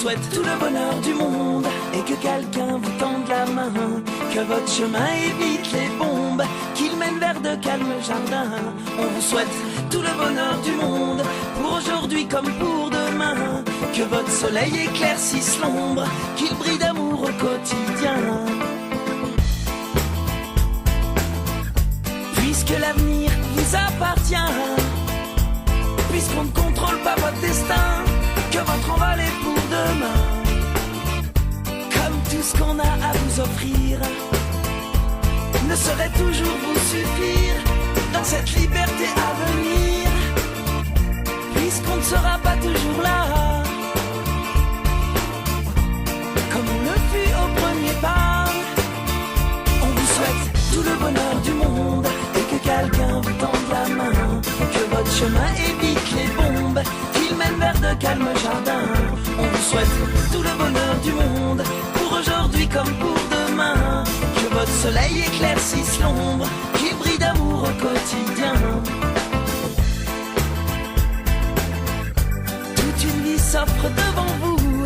souhaite tout le bonheur du monde et que quelqu'un vous tende la main, que votre chemin évite les bombes, qu'il mène vers de calmes jardins. On vous souhaite tout le bonheur du monde, pour aujourd'hui comme pour demain, que votre soleil éclaircisse l'ombre, qu'il brille d'amour au quotidien. Puisque l'avenir vous appartient, puisqu'on ne contrôle pas votre destin, que votre envol est pour demain. Comme tout ce qu'on a à vous offrir ne saurait toujours vous suffire dans cette liberté à venir, puisqu'on ne sera pas toujours là comme on le fut au premier pas. On vous souhaite tout le bonheur du monde et que quelqu'un vous tende la main, que votre chemin évite les bombes, qu'il mène vers de calmes jardins. On vous souhaite tout le bonheur du monde, pour aujourd'hui comme pour demain, que votre soleil éclaircisse l'ombre, qu'il brille d'amour au quotidien. Toute une vie s'offre devant vous,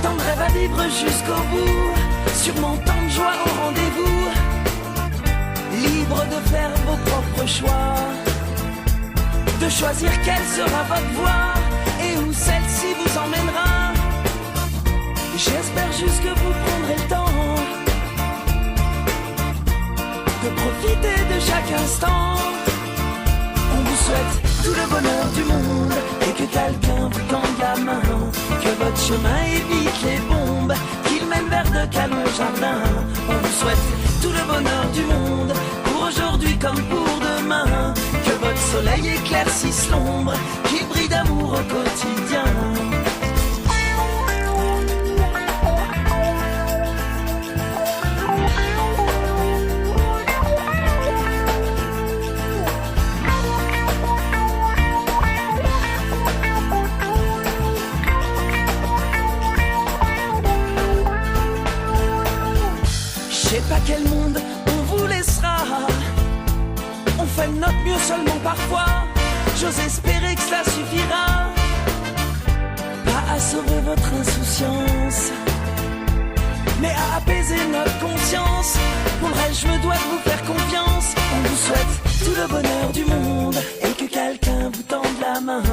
tant de rêves à vivre jusqu'au bout, sûrement tant de joie au rendez-vous, libre de faire vos propres choix, de choisir quelle sera votre voie et où celle-ci vous emmènera. J'espère juste que vous prendrez le temps de profiter de chaque instant. On vous souhaite tout le bonheur du monde et que quelqu'un vous tende la main, que votre chemin évite les bombes, qu'il mène vers de calmes jardins. On vous souhaite tout le bonheur du monde, pour aujourd'hui comme pour demain, que votre soleil éclaircisse l'ombre, qu'il brille d'amour au quotidien. Je sais pas quel monde on vous laissera, on fait de notre mieux seulement parfois, j'ose espérer que cela suffira, pas à sauver votre insouciance, mais à apaiser notre conscience. Pour le reste je me dois de vous faire confiance. On vous souhaite tout le bonheur du monde et que quelqu'un vous tende la main,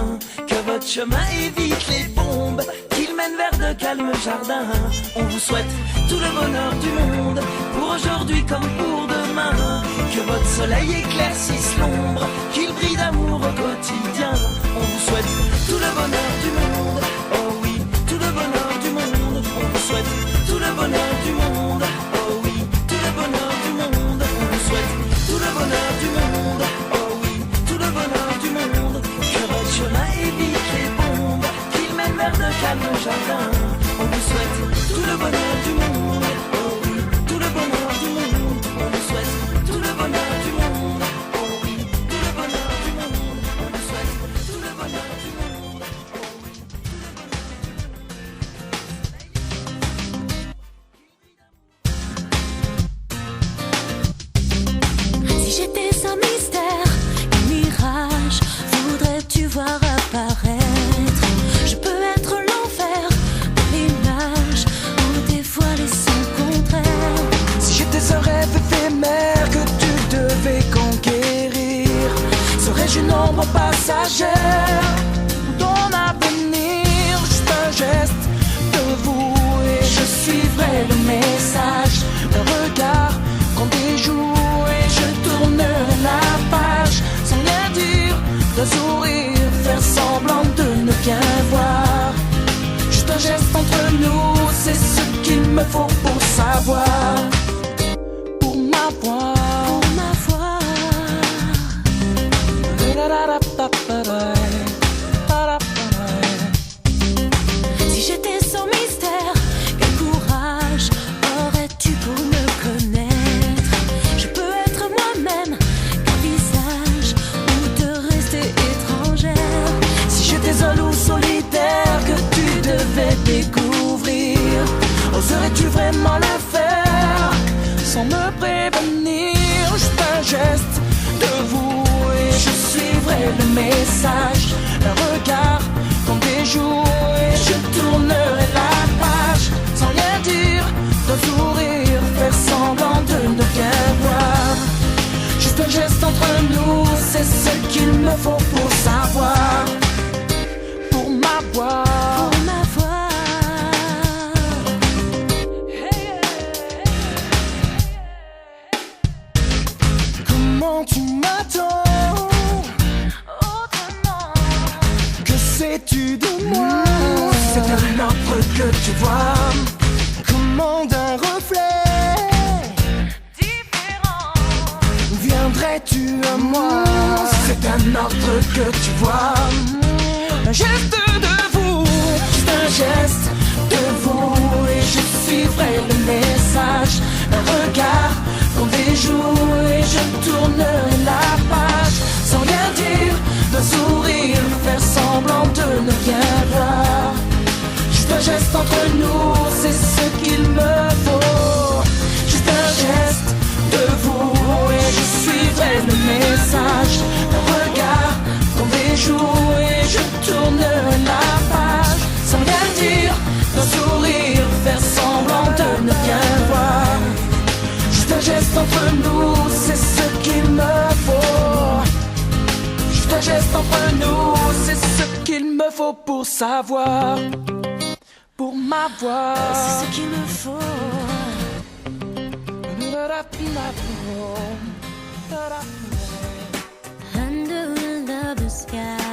que votre chemin évite les bombes, qu'il mène vers de calmes jardins. On vous souhaite tout le bonheur du monde, pour aujourd'hui comme pour demain, que votre soleil éclaircisse l'ombre, qu'il brille d'amour au quotidien. On vous souhaite tout le bonheur du monde, oh oui, tout le bonheur du monde. On vous souhaite tout le bonheur du monde, oh oui, tout le bonheur du monde. On vous souhaite tout le bonheur du monde, oh oui, tout le bonheur du monde, que votre chemin évite les bombes, qu'il mène vers de calmes jardins. On vous souhaite tout le bonheur du monde, oh oui, tout le bonheur du monde. On vous souhaite tout le bonheur du monde, oh oui, tout le bonheur du monde. On vous souhaite tout le bonheur du monde, oh oui, tout le bonheur. Si j'étais un mystère, un mirage, voudrais-tu voir apparaître? Je peux être l'enfer, l'image, ou dévoiler son contraire. Si j'étais un rêve éphémère que tu devais conquérir, serais-je une ombre passagère ou ton avenir? Juste un geste de vous et je suivrai le message, un regard qu'on déjoue et je tournerai la page sans rien dire, d'un sourire, faire semblant de ne rien voir. Juste un geste entre nous, c'est ce qu'il me faut pour savoir, pour m'avoir. Pour ma voix, si j'étais sans mystère, quel courage aurais-tu pour me connaître? Je peux être moi-même, qu'un visage, ou te rester étrangère. Si j'étais un loup solitaire que tu devais découvrir, oserais-tu vraiment le faire sans me prévenir? Juste un geste de vous et je suivrai le message, un regard qu'on déjoue et je te me faut pour savoir, pour m'avoir. Comment tu m'attends autrement? Que sais-tu de moi? C'est un autre que tu vois, comment d'un reflet différent viendrais-tu à moi? C'est un autre que tu vois, un geste de vous, juste un geste de vous, et je suivrai le message, un regard qu'on déjoue et je tournerai la page, sans rien dire, d'un sourire, faire semblant de ne rien voir. Juste un geste entre nous, c'est ce qu'il me faut. Juste un geste de vous et je suivrai le message, un regard qu'on déjoue et je tournerai la page, sans rien dire, d'un sourire, faire semblant de ne rien voir. Juste un geste entre nous, c'est ce qu'il me faut. Juste un geste entre nous, c'est ce qu'il me faut pour savoir, pour m'avoir. C'est ce qu'il me faut. Under the sky.